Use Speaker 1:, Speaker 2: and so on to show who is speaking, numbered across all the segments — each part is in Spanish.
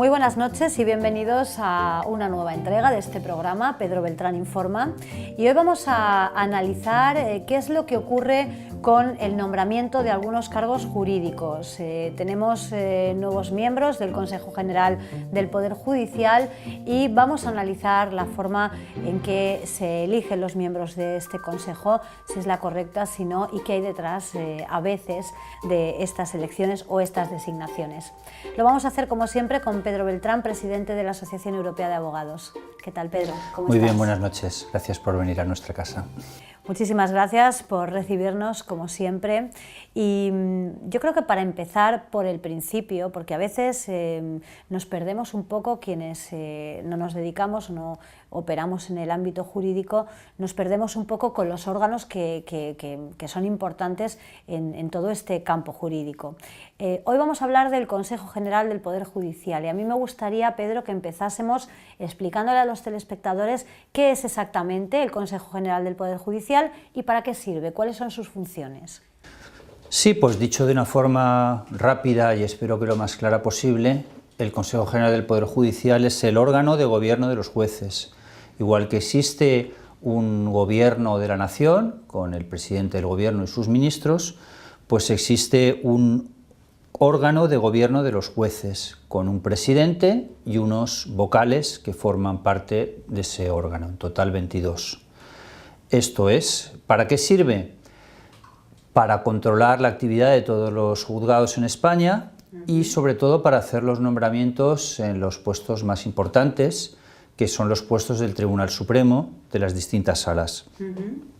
Speaker 1: Muy buenas noches y bienvenidos a una nueva entrega de este programa, Pedro Beltrán Informa. Y hoy vamos a analizar qué es lo que ocurre con el nombramiento de algunos cargos jurídicos. Tenemos nuevos miembros del Consejo General del Poder Judicial y vamos a analizar la forma en que se eligen los miembros de este Consejo, si es la correcta, si no, y qué hay detrás a veces de estas elecciones o estas designaciones. Lo vamos a hacer como siempre con Pedro Beltrán, presidente de la Asociación Europea de Abogados. ¿Qué tal, Pedro? ¿Cómo estás?
Speaker 2: Muy bien, buenas noches. Gracias por venir a nuestra casa.
Speaker 1: Muchísimas gracias por recibirnos, como siempre. Y yo creo que para empezar por el principio, porque a veces nos perdemos un poco quienes no nos dedicamos o no operamos en el ámbito jurídico, nos perdemos un poco con los órganos que son importantes en todo este campo jurídico. Hoy vamos a hablar del Consejo General del Poder Judicial y a mí me gustaría, Pedro, que empezásemos explicándole a los telespectadores qué es exactamente el Consejo General del Poder Judicial y para qué sirve, cuáles son sus funciones.
Speaker 2: Sí, pues dicho de una forma rápida y espero que lo más clara posible, el Consejo General del Poder Judicial es el órgano de gobierno de los jueces. Igual que existe un gobierno de la nación, con el presidente del gobierno y sus ministros, pues existe un órgano de gobierno de los jueces, con un presidente y unos vocales que forman parte de ese órgano, en total 22. Esto es, ¿para qué sirve? Para controlar la actividad de todos los juzgados en España y sobre todo para hacer los nombramientos en los puestos más importantes, que son los puestos del Tribunal Supremo de las distintas salas.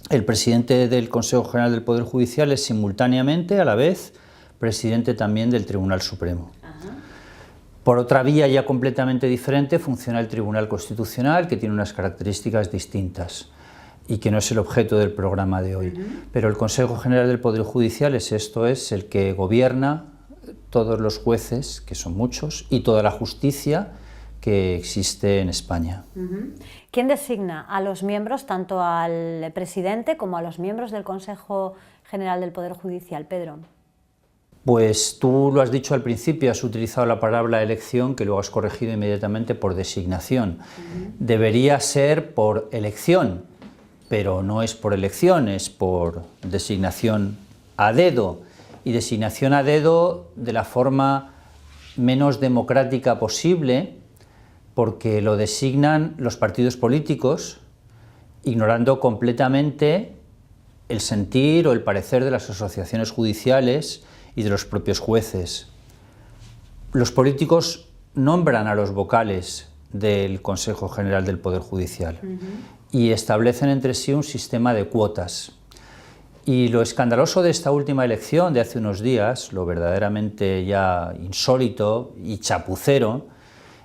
Speaker 2: El presidente del Consejo General del Poder Judicial es simultáneamente, a la vez, presidente también del Tribunal Supremo. Por otra vía ya completamente diferente funciona el Tribunal Constitucional, que tiene unas características distintas y que no es el objeto del programa de hoy. Pero el Consejo General del Poder Judicial es el que gobierna todos los jueces, que son muchos, y toda la justicia que existe en España.
Speaker 1: ¿Quién designa a los miembros, tanto al presidente como a los miembros del Consejo General del Poder Judicial, Pedro?
Speaker 2: Pues tú lo has dicho al principio, has utilizado la palabra elección, que luego has corregido inmediatamente por designación. Debería ser por elección, pero no es por elección, es por designación a dedo, y designación a dedo de la forma menos democrática posible, porque lo designan los partidos políticos, ignorando completamente el sentir o el parecer de las asociaciones judiciales y de los propios jueces. Los políticos nombran a los vocales del Consejo General del Poder Judicial y establecen entre sí un sistema de cuotas. Y lo escandaloso de esta última elección de hace unos días, lo verdaderamente ya insólito y chapucero,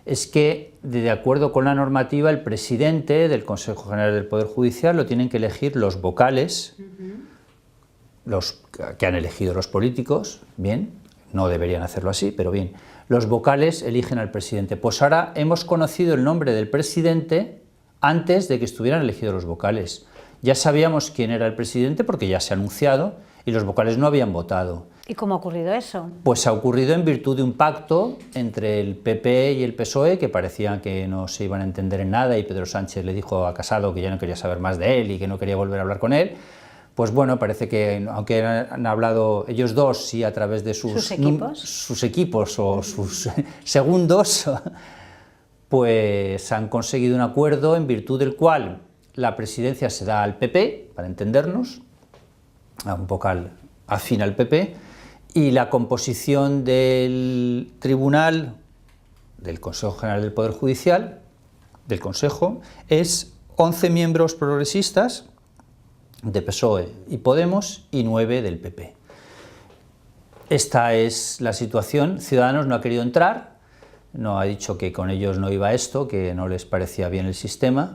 Speaker 2: es que, de acuerdo con la normativa, el presidente del Consejo General del Poder Judicial lo tienen que elegir los vocales, los que han elegido los políticos, bien, no deberían hacerlo así, pero bien, los vocales eligen al presidente. Pues ahora hemos conocido el nombre del presidente antes de que estuvieran elegidos los vocales. Ya sabíamos quién era el presidente porque ya se ha anunciado y los vocales no habían votado.
Speaker 1: ¿Y cómo ha ocurrido eso?
Speaker 2: Pues ha ocurrido en virtud de un pacto entre el PP y el PSOE, que parecía que no se iban a entender en nada, y Pedro Sánchez le dijo a Casado que ya no quería saber más de él y que no quería volver a hablar con él. Pues bueno, parece que, aunque han hablado ellos dos, sí, a través de sus equipos o sus segundos, pues han conseguido un acuerdo en virtud del cual la presidencia se da al PP, para entendernos, a un vocal afín al PP, y la composición del tribunal, del Consejo General del Poder Judicial, del Consejo, es 11 miembros progresistas, de PSOE y Podemos, y 9 del PP. Esta es la situación. Ciudadanos no ha querido entrar, no ha dicho que con ellos no iba esto, que no les parecía bien el sistema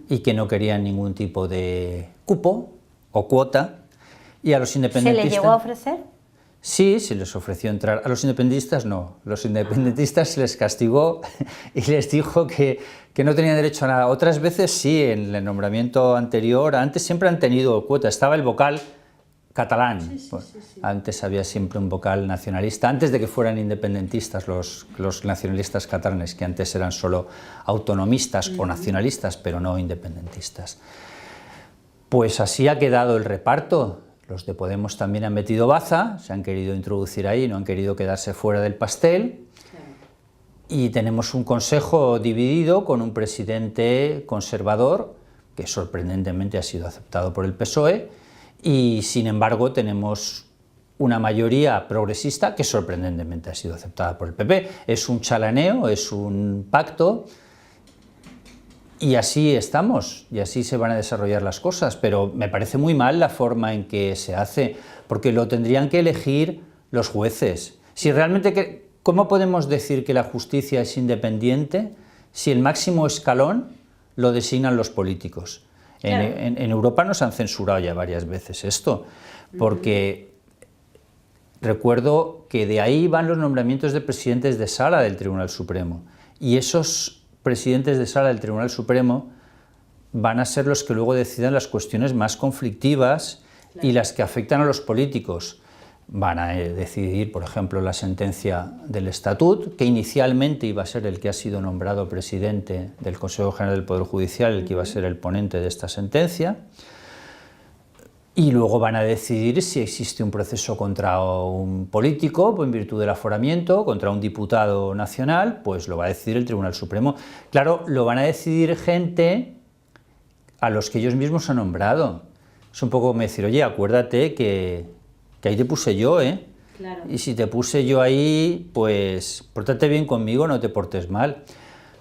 Speaker 2: y que no querían ningún tipo de cupo o cuota. Y a los independentistas...
Speaker 1: ¿Se les llegó a ofrecer?
Speaker 2: Sí, se les ofreció entrar. A los independentistas no. Los independentistas se les castigó y les dijo que no tenían derecho a nada. Otras veces sí, en el nombramiento anterior, antes siempre han tenido cuota. Estaba el vocal catalán. Antes había siempre un vocal nacionalista, antes de que fueran independentistas los nacionalistas catalanes, que antes eran solo autonomistas o nacionalistas, pero no independentistas. Pues así ha quedado el reparto. Los de Podemos también han metido baza, se han querido introducir ahí, no han querido quedarse fuera del pastel. Y tenemos un consejo dividido con un presidente conservador, que sorprendentemente ha sido aceptado por el PSOE, y sin embargo tenemos una mayoría progresista que sorprendentemente ha sido aceptada por el PP. Es un chalaneo, es un pacto, y así estamos, y así se van a desarrollar las cosas, pero me parece muy mal la forma en que se hace, porque lo tendrían que elegir los jueces. Si realmente... ¿Cómo podemos decir que la justicia es independiente si el máximo escalón lo designan los políticos? Claro. En Europa nos han censurado ya varias veces esto, porque recuerdo que de ahí van los nombramientos de presidentes de sala del Tribunal Supremo, y esos presidentes de sala del Tribunal Supremo van a ser los que luego decidan las cuestiones más conflictivas y las que afectan a los políticos. Van a decidir, por ejemplo, la sentencia del Estatut, que inicialmente iba a ser el que ha sido nombrado presidente del Consejo General del Poder Judicial, el que iba a ser el ponente de esta sentencia, y luego van a decidir si existe un proceso contra un político, pues en virtud del aforamiento, contra un diputado nacional, pues lo va a decidir el Tribunal Supremo. Claro, lo van a decidir gente a los que ellos mismos han nombrado. Es un poco como decir, oye, acuérdate que ahí te puse yo, ¿eh? Claro. Y si te puse yo ahí, pues pórtate bien conmigo, no te portes mal.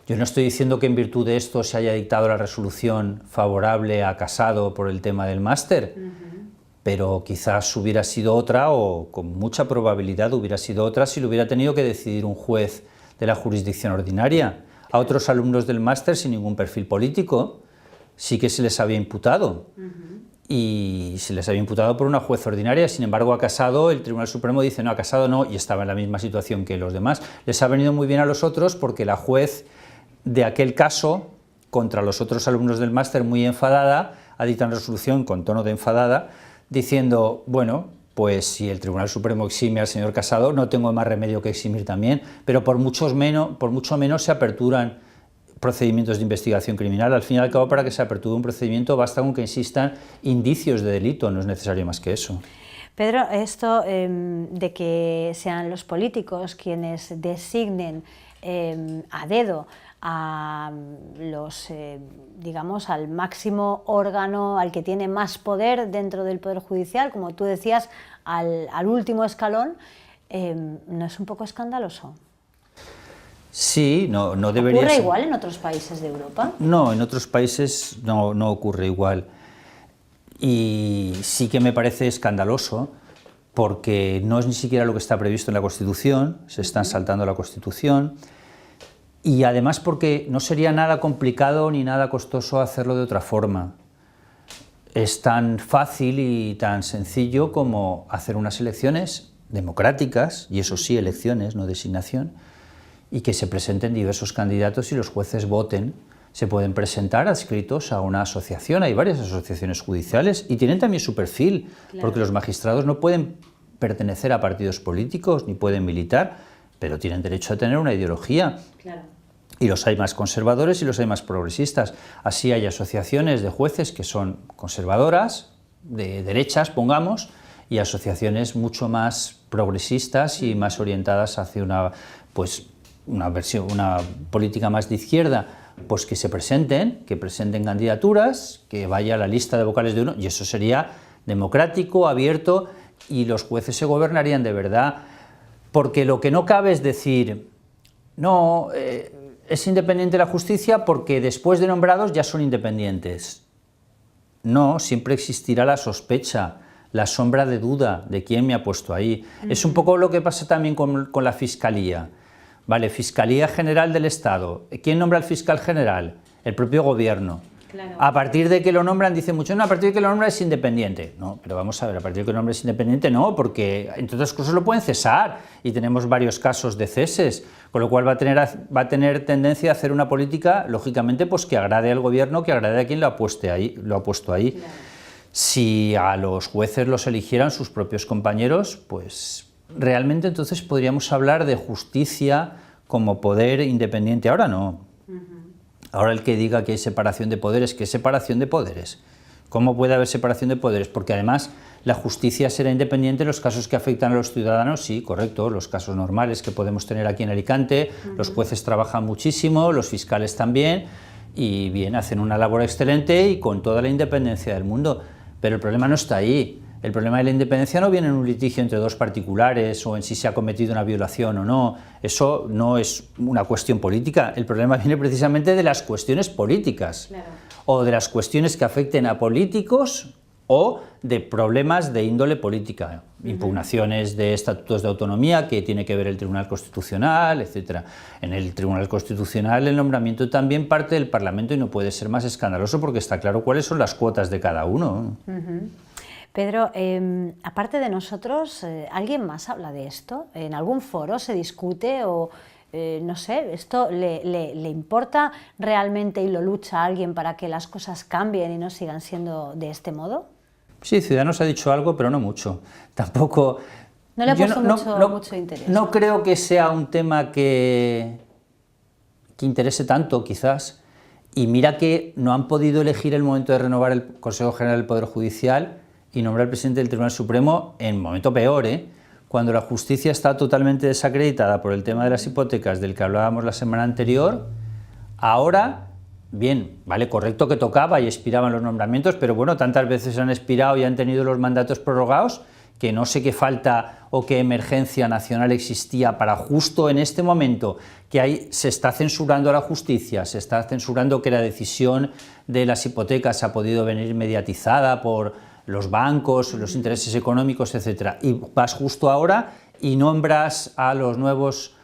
Speaker 2: Yo no estoy diciendo que en virtud de esto se haya dictado la resolución favorable a Casado por el tema del máster, pero quizás hubiera sido otra, o con mucha probabilidad hubiera sido otra, si lo hubiera tenido que decidir un juez de la jurisdicción ordinaria. A otros alumnos del máster sin ningún perfil político sí que se les había imputado. Y se les había imputado por una juez ordinaria. Sin embargo, a Casado el Tribunal Supremo dice no, a Casado no, y estaba en la misma situación que los demás. Les ha venido muy bien a los otros porque la juez de aquel caso, contra los otros alumnos del máster, muy enfadada, ha dictado una resolución con tono de enfadada, diciendo, bueno, pues si el Tribunal Supremo exime al señor Casado, no tengo más remedio que eximir también, pero por mucho menos se aperturan procedimientos de investigación criminal. Al fin y al cabo, para que se aperture un procedimiento basta con que insistan indicios de delito, no es necesario más que eso.
Speaker 1: Pedro, esto de que sean los políticos quienes designen a dedo a los, digamos, al máximo órgano, al que tiene más poder dentro del Poder Judicial, como tú decías, al último escalón, ¿no es un poco escandaloso?
Speaker 2: Sí, no debería ser.
Speaker 1: ¿Ocurre igual en otros países de Europa?
Speaker 2: No, en otros países no ocurre igual. Y sí que me parece escandaloso porque no es ni siquiera lo que está previsto en la Constitución, se están saltando la Constitución, y además porque no sería nada complicado ni nada costoso hacerlo de otra forma. Es tan fácil y tan sencillo como hacer unas elecciones democráticas, y eso sí, elecciones, no designación, y que se presenten diversos candidatos y los jueces voten. Se pueden presentar adscritos a una asociación, hay varias asociaciones judiciales y tienen también su perfil, claro, porque los magistrados no pueden pertenecer a partidos políticos ni pueden militar, pero tienen derecho a tener una ideología. Claro. Y los hay más conservadores y los hay más progresistas. Así hay asociaciones de jueces que son conservadoras, de derechas, pongamos, y asociaciones mucho más progresistas y más orientadas hacia una política más de izquierda, pues que presenten candidaturas, que vaya a la lista de vocales de uno, y eso sería democrático, abierto, y los jueces se gobernarían de verdad, porque lo que no cabe es decir, no, es independiente la justicia porque después de nombrados ya son independientes. No, siempre existirá la sospecha, la sombra de duda de quién me ha puesto ahí. Es un poco lo que pasa también con la Fiscalía. Vale, Fiscalía General del Estado. ¿Quién nombra al fiscal general? El propio gobierno. Claro. A partir de que lo nombran, dicen muchos, no, a partir de que lo nombran es independiente. No, pero vamos a ver, a partir de que lo nombran es independiente, no, porque entre otras cosas lo pueden cesar, y tenemos varios casos de ceses, con lo cual va a tener tendencia a hacer una política, lógicamente, pues que agrade al gobierno, que agrade a quien lo ha puesto ahí. Claro. Si a los jueces los eligieran sus propios compañeros, pues realmente entonces podríamos hablar de justicia como poder independiente. Ahora no. Ahora el que diga que hay separación de poderes, ¿qué separación de poderes? ¿Cómo puede haber separación de poderes? Porque además la justicia será independiente en los casos que afectan a los ciudadanos, sí, correcto, los casos normales que podemos tener aquí en Alicante, los jueces trabajan muchísimo, los fiscales también, y bien, hacen una labor excelente y con toda la independencia del mundo, pero el problema no está ahí. El problema de la independencia no viene en un litigio entre dos particulares o en si se ha cometido una violación o no. Eso no es una cuestión política. El problema viene precisamente de las cuestiones políticas, claro, o de las cuestiones que afecten a políticos o de problemas de índole política, impugnaciones de estatutos de autonomía que tiene que ver el Tribunal Constitucional, etc. En el Tribunal Constitucional el nombramiento también parte del Parlamento y no puede ser más escandaloso porque está claro cuáles son las cuotas de cada uno.
Speaker 1: Pedro, aparte de nosotros, ¿alguien más habla de esto? ¿En algún foro se discute o, no sé, esto le importa realmente y lo lucha alguien para que las cosas cambien y no sigan siendo de este modo?
Speaker 2: Sí, Ciudadanos ha dicho algo, pero no mucho. Tampoco...
Speaker 1: No le ha puesto mucho interés.
Speaker 2: No creo que sea un tema que interese tanto, quizás. Y mira que no han podido elegir el momento de renovar el Consejo General del Poder Judicial y nombrar al presidente del Tribunal Supremo en momento peor, cuando la justicia está totalmente desacreditada por el tema de las hipotecas del que hablábamos la semana anterior. Ahora, bien, vale, correcto que tocaba y expiraban los nombramientos, pero bueno, tantas veces han expirado y han tenido los mandatos prorrogados que no sé qué falta o qué emergencia nacional existía para justo en este momento que se está censurando a la justicia, se está censurando que la decisión de las hipotecas ha podido venir mediatizada por los bancos, los intereses económicos, etc. Y vas justo ahora y nombras a los nuevos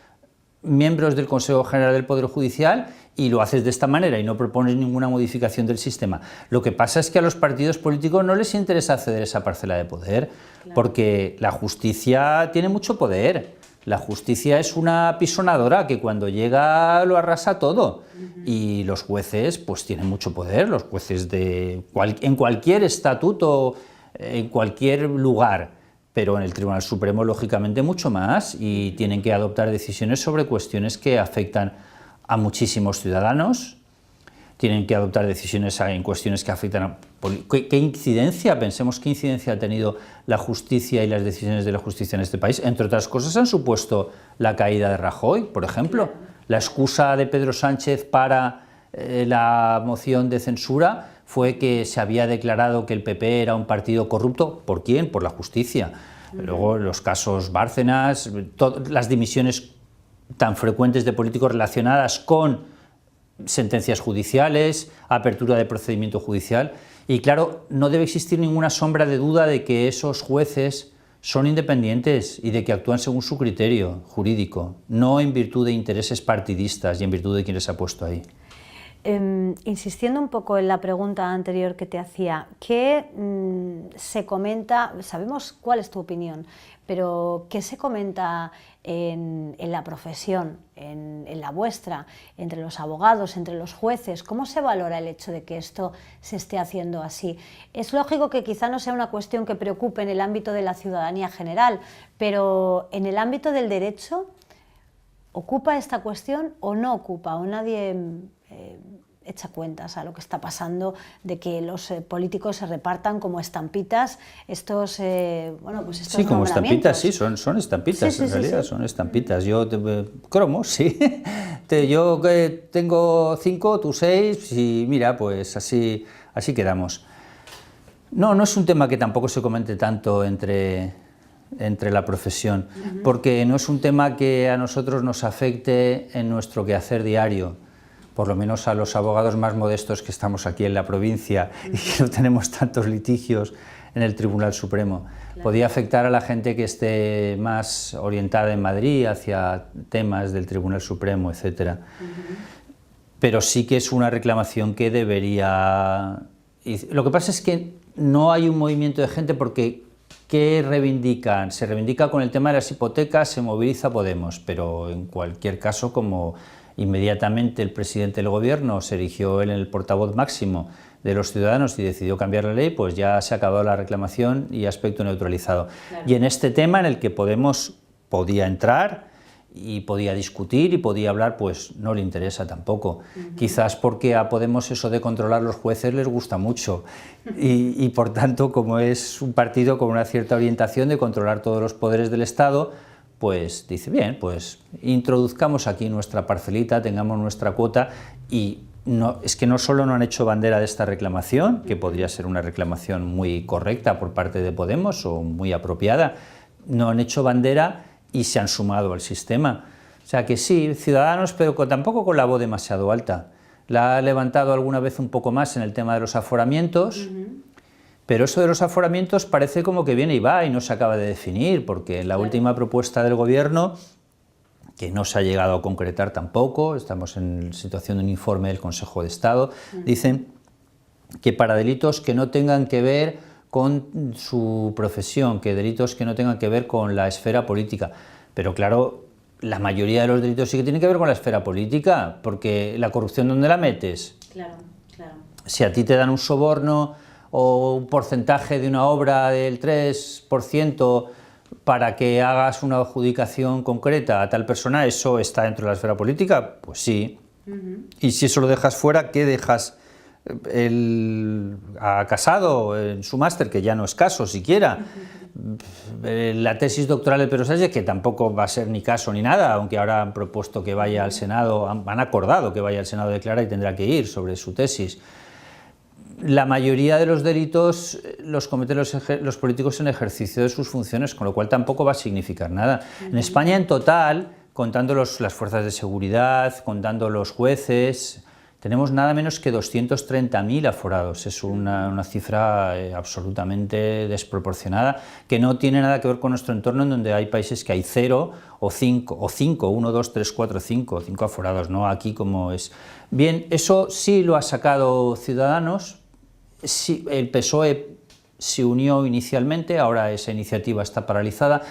Speaker 2: miembros del Consejo General del Poder Judicial y lo haces de esta manera y no propones ninguna modificación del sistema. Lo que pasa es que a los partidos políticos no les interesa acceder a esa parcela de poder, claro, porque la justicia tiene mucho poder. La justicia es una pisonadora que cuando llega lo arrasa todo. Y los jueces pues tienen mucho poder, los jueces en cualquier estatuto, en cualquier lugar, pero en el Tribunal Supremo lógicamente mucho más, y tienen que adoptar decisiones sobre cuestiones que afectan a muchísimos ciudadanos, tienen que adoptar decisiones en cuestiones que afectan a... ¿Qué incidencia? Pensemos qué incidencia ha tenido la justicia y las decisiones de la justicia en este país. Entre otras cosas han supuesto la caída de Rajoy, por ejemplo. La excusa de Pedro Sánchez para la moción de censura fue que se había declarado que el PP era un partido corrupto. ¿Por quién? Por la justicia. Luego los casos Bárcenas, las dimisiones tan frecuentes de políticos relacionadas con sentencias judiciales, apertura de procedimiento judicial, y claro, no debe existir ninguna sombra de duda de que esos jueces son independientes y de que actúan según su criterio jurídico, no en virtud de intereses partidistas y en virtud de quién les ha puesto ahí.
Speaker 1: Insistiendo un poco en la pregunta anterior que te hacía, ¿qué se comenta? Sabemos cuál es tu opinión, pero ¿qué se comenta en la profesión, en la vuestra, entre los abogados, entre los jueces? ¿Cómo se valora el hecho de que esto se esté haciendo así? Es lógico que quizá no sea una cuestión que preocupe en el ámbito de la ciudadanía general, pero en el ámbito del derecho, ¿ocupa esta cuestión o no ocupa? ¿O nadie echa cuentas a lo que está pasando de que los políticos se repartan como estampitas estos, bueno, pues estos
Speaker 2: sí, como estampitas, sí, son estampitas,
Speaker 1: sí,
Speaker 2: en realidad,
Speaker 1: sí.
Speaker 2: Son estampitas. Yo, cromos, sí. Yo tengo 5, tú 6 y mira, pues así quedamos. No es un tema que tampoco se comente tanto entre la profesión, porque no es un tema que a nosotros nos afecte en nuestro quehacer diario, por lo menos a los abogados más modestos que estamos aquí en la provincia y que no tenemos tantos litigios en el Tribunal Supremo. Claro. Podía afectar a la gente que esté más orientada en Madrid hacia temas del Tribunal Supremo, etc. Pero sí que es una reclamación que debería... Lo que pasa es que no hay un movimiento de gente porque ¿qué reivindican? Se reivindica con el tema de las hipotecas, se moviliza Podemos, pero en cualquier caso, como inmediatamente el presidente del gobierno se erigió en el portavoz máximo de los ciudadanos y decidió cambiar la ley, pues ya se ha acabado la reclamación y aspecto neutralizado. Claro. Y en este tema en el que Podemos podía entrar y podía discutir y podía hablar, pues no le interesa tampoco. Quizás porque a Podemos eso de controlar los jueces les gusta mucho y por tanto, como es un partido con una cierta orientación de controlar todos los poderes del Estado, pues dice, bien, pues introduzcamos aquí nuestra parcelita, tengamos nuestra cuota. Y no, es que no solo no han hecho bandera de esta reclamación, que podría ser una reclamación muy correcta por parte de Podemos o muy apropiada, no han hecho bandera y se han sumado al sistema. O sea que sí, Ciudadanos, pero tampoco con la voz demasiado alta. La ha levantado alguna vez un poco más en el tema de los aforamientos, pero eso de los aforamientos parece como que viene y va y no se acaba de definir, porque en la última propuesta del Gobierno, que no se ha llegado a concretar tampoco, estamos en situación de un informe del Consejo de Estado, dicen que para delitos que no tengan que ver con su profesión, que delitos que no tengan que ver con la esfera política. Pero claro, la mayoría de los delitos sí que tienen que ver con la esfera política, porque la corrupción, ¿dónde la metes?
Speaker 1: Claro, claro.
Speaker 2: Si a ti te dan un soborno o un porcentaje de una obra del 3% para que hagas una adjudicación concreta a tal persona, ¿eso está dentro de la esfera política? Pues sí. Y si eso lo dejas fuera, ¿qué dejas? A Casado en su máster, que ya no es caso siquiera, la tesis doctoral de Pedro Sánchez, que tampoco va a ser ni caso ni nada, aunque ahora han propuesto que vaya al Senado, han acordado que vaya al Senado a declarar y tendrá que ir sobre su tesis. La mayoría de los delitos los cometen los políticos en ejercicio de sus funciones, con lo cual tampoco va a significar nada. En España, en total, contando las fuerzas de seguridad, contando los jueces, tenemos nada menos que 230.000 aforados. Es una cifra absolutamente desproporcionada, que no tiene nada que ver con nuestro entorno, en donde hay países que hay 0 o 5, 1, 2, 3, 4, 5 aforados, ¿no? Aquí como es. Bien, eso sí lo ha sacado Ciudadanos. Sí, el PSOE se unió inicialmente, ahora esa iniciativa está paralizada.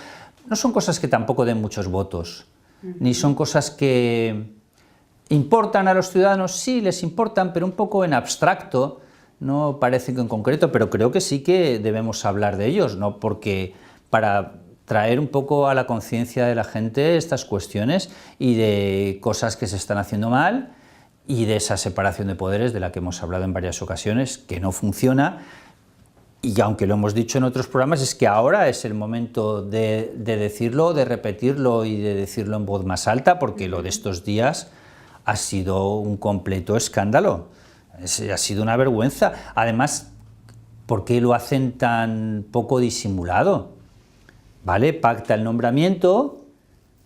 Speaker 2: No son cosas que tampoco den muchos votos, ni son cosas que ¿importan a los ciudadanos? Sí, les importan, pero un poco en abstracto, no parece que en concreto, pero creo que sí que debemos hablar de ellos, ¿no? Porque para traer un poco a la conciencia de la gente estas cuestiones y de cosas que se están haciendo mal y de esa separación de poderes de la que hemos hablado en varias ocasiones, que no funciona. Y aunque lo hemos dicho en otros programas, es que ahora es el momento de decirlo, de repetirlo y de decirlo en voz más alta, porque lo de estos días ha sido un completo escándalo, ha sido una vergüenza. Además, ¿por qué lo hacen tan poco disimulado? ¿Vale? Pacta el nombramiento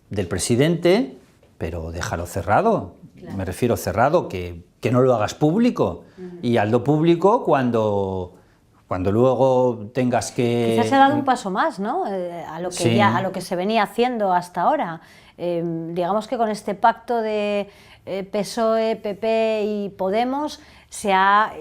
Speaker 2: del presidente, pero déjalo cerrado. Claro. Me refiero cerrado, que no lo hagas público. Y hazlo público cuando luego tengas que...
Speaker 1: Quizás se ha dado un paso más, ¿no? A lo que sí, a lo que se venía haciendo hasta ahora. Digamos que con este pacto de PSOE, PP y Podemos se ha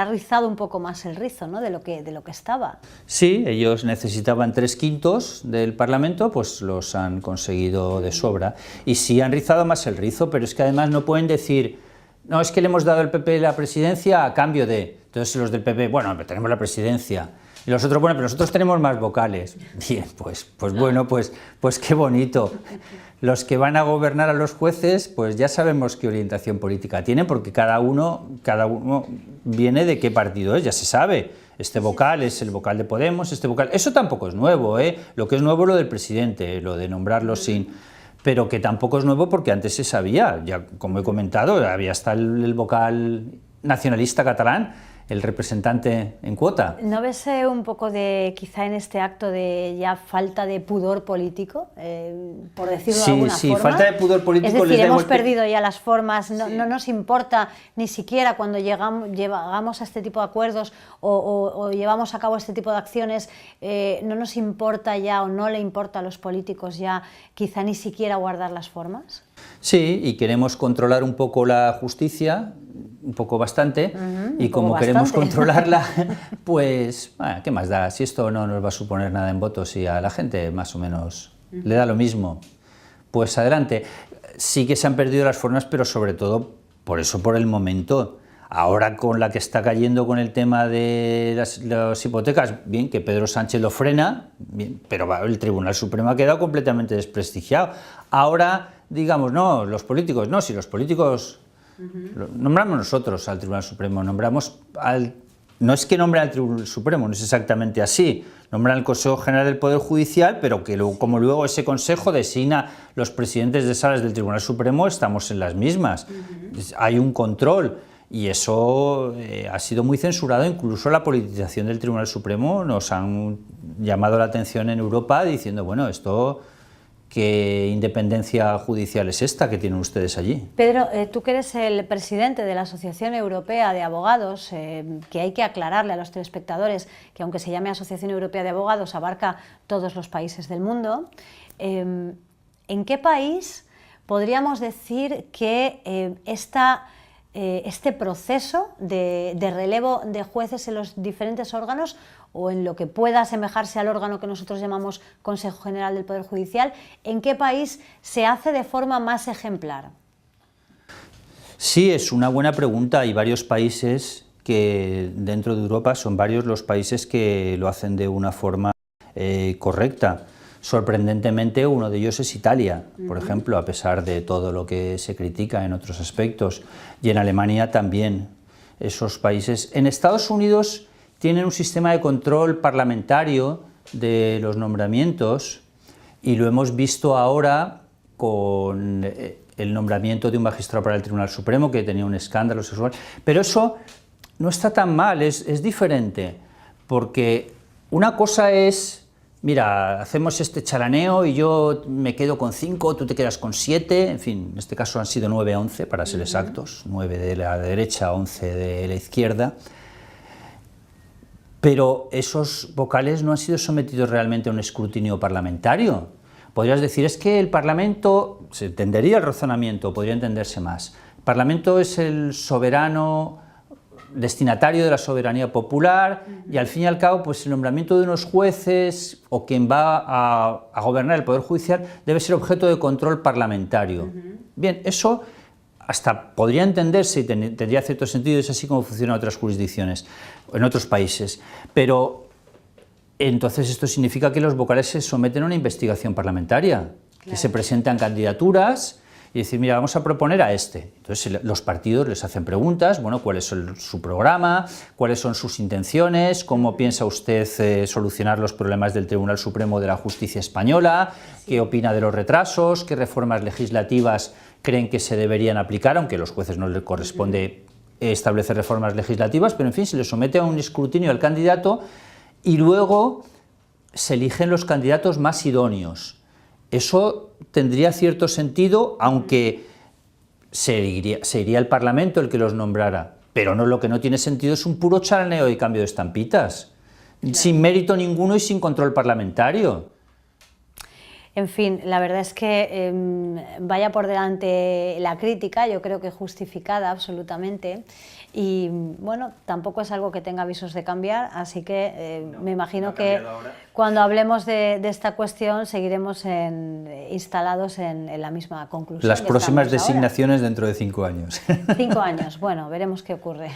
Speaker 1: rizado un poco más el rizo, ¿no? de lo que estaba.
Speaker 2: Sí, ellos necesitaban 3/5 del Parlamento, pues los han conseguido de sobra. Y sí han rizado más el rizo, pero es que además no pueden decir, no, es que le hemos dado al PP la presidencia a cambio de... Entonces los del PP, bueno, tenemos la presidencia. Y los otros, bueno, pero nosotros tenemos más vocales. Bien, pues bueno, pues qué bonito. Los que van a gobernar a los jueces, pues ya sabemos qué orientación política tienen, porque cada uno viene de qué partido es, ya se sabe. Este vocal es el vocal de Podemos, este vocal... Eso tampoco es nuevo, ¿eh? Lo que es nuevo es lo del presidente, lo de nombrarlo sin... Pero que tampoco es nuevo porque antes se sabía, ya como he comentado, había hasta el vocal nacionalista catalán, el representante en cuota.
Speaker 1: ¿No ves un poco de, quizá en este acto de ya falta de pudor político, por decirlo de alguna forma? Sí,
Speaker 2: falta de pudor político.
Speaker 1: Es decir, hemos perdido ya las formas, no nos importa ni siquiera cuando llegamos a este tipo de acuerdos o llevamos a cabo este tipo de acciones, no nos importa ya o no le importa a los políticos ya quizá ni siquiera guardar las formas.
Speaker 2: Sí, y queremos controlar un poco la justicia, un poco bastante, y como queremos controlarla, pues, bueno, ¿qué más da? Si esto no nos va a suponer nada en votos y a la gente más o menos le da lo mismo, pues adelante. Sí que se han perdido las formas, pero sobre todo por eso, por el momento. Ahora con la que está cayendo con el tema de las hipotecas, bien, que Pedro Sánchez lo frena, bien, pero el Tribunal Supremo ha quedado completamente desprestigiado. Ahora, digamos, no, los políticos, no, si los políticos nombramos nosotros al Tribunal Supremo, nombramos al... No es que nombren al Tribunal Supremo, no es exactamente así, nombran al Consejo General del Poder Judicial, pero que como luego ese Consejo designa los presidentes de salas del Tribunal Supremo, estamos en las mismas. Hay un control. Y eso ha sido muy censurado, incluso la politización del Tribunal Supremo nos han llamado la atención en Europa diciendo, bueno, esto, ¿qué independencia judicial es esta que tienen ustedes allí?
Speaker 1: Pedro, tú que eres el presidente de la Asociación Europea de Abogados, que hay que aclararle a los telespectadores que aunque se llame Asociación Europea de Abogados abarca todos los países del mundo, ¿en qué país podríamos decir que este proceso de relevo de jueces en los diferentes órganos o en lo que pueda asemejarse al órgano que nosotros llamamos Consejo General del Poder Judicial, ¿en qué país se hace de forma más ejemplar?
Speaker 2: Sí, es una buena pregunta. Hay varios países que dentro de Europa son varios los países que lo hacen de una forma correcta. Sorprendentemente, uno de ellos es Italia, por ejemplo, a pesar de todo lo que se critica en otros aspectos, y en Alemania también, esos países. En Estados Unidos tienen un sistema de control parlamentario de los nombramientos, y lo hemos visto ahora con el nombramiento de un magistrado para el Tribunal Supremo, que tenía un escándalo sexual, pero eso no está tan mal, es diferente, porque una cosa es... Mira, hacemos este chalaneo y yo me quedo con 5, tú te quedas con 7, en fin, en este caso han sido 9 a 11 para ser exactos, 9 de la derecha, 11 de la izquierda, pero esos vocales no han sido sometidos realmente a un escrutinio parlamentario. Podrías decir, es que el Parlamento, se entendería el razonamiento, podría entenderse más, el Parlamento es el soberano destinatario de la soberanía popular y al fin y al cabo pues el nombramiento de unos jueces o quien va a gobernar el Poder Judicial debe ser objeto de control parlamentario. Bien, eso hasta podría entenderse y tendría cierto sentido, es así como funcionan otras jurisdicciones, en otros países, pero entonces esto significa que los vocales se someten a una investigación parlamentaria, que se presentan candidaturas y decir, mira, vamos a proponer a este. Entonces los partidos les hacen preguntas, bueno, cuál es su programa, cuáles son sus intenciones, cómo piensa usted solucionar los problemas del Tribunal Supremo de la Justicia Española, qué opina de los retrasos, qué reformas legislativas creen que se deberían aplicar, aunque a los jueces no les corresponde establecer reformas legislativas, pero en fin, se les somete a un escrutinio al candidato y luego se eligen los candidatos más idóneos. Eso tendría cierto sentido, aunque se iría al Parlamento el que los nombrara, pero no, lo que no tiene sentido es un puro chalaneo y cambio de estampitas, sin mérito ninguno y sin control parlamentario.
Speaker 1: En fin, la verdad es que vaya por delante la crítica, yo creo que justificada absolutamente, y bueno, tampoco es algo que tenga visos de cambiar, así que me imagino que cuando hablemos de esta cuestión seguiremos instalados en la misma conclusión.
Speaker 2: Las próximas designaciones dentro de 5 años.
Speaker 1: 5 años, bueno, veremos qué ocurre.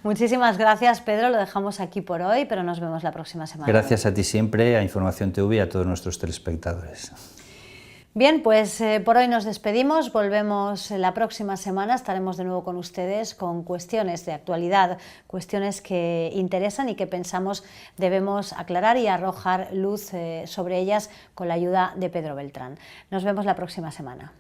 Speaker 1: Muchísimas gracias, Pedro, lo dejamos aquí por hoy, pero nos vemos la próxima semana.
Speaker 2: Gracias a ti siempre, a Información TV y a todos nuestros telespectadores.
Speaker 1: Bien, pues por hoy nos despedimos, volvemos la próxima semana, estaremos de nuevo con ustedes con cuestiones de actualidad, cuestiones que interesan y que pensamos debemos aclarar y arrojar luz sobre ellas con la ayuda de Pedro Beltrán. Nos vemos la próxima semana.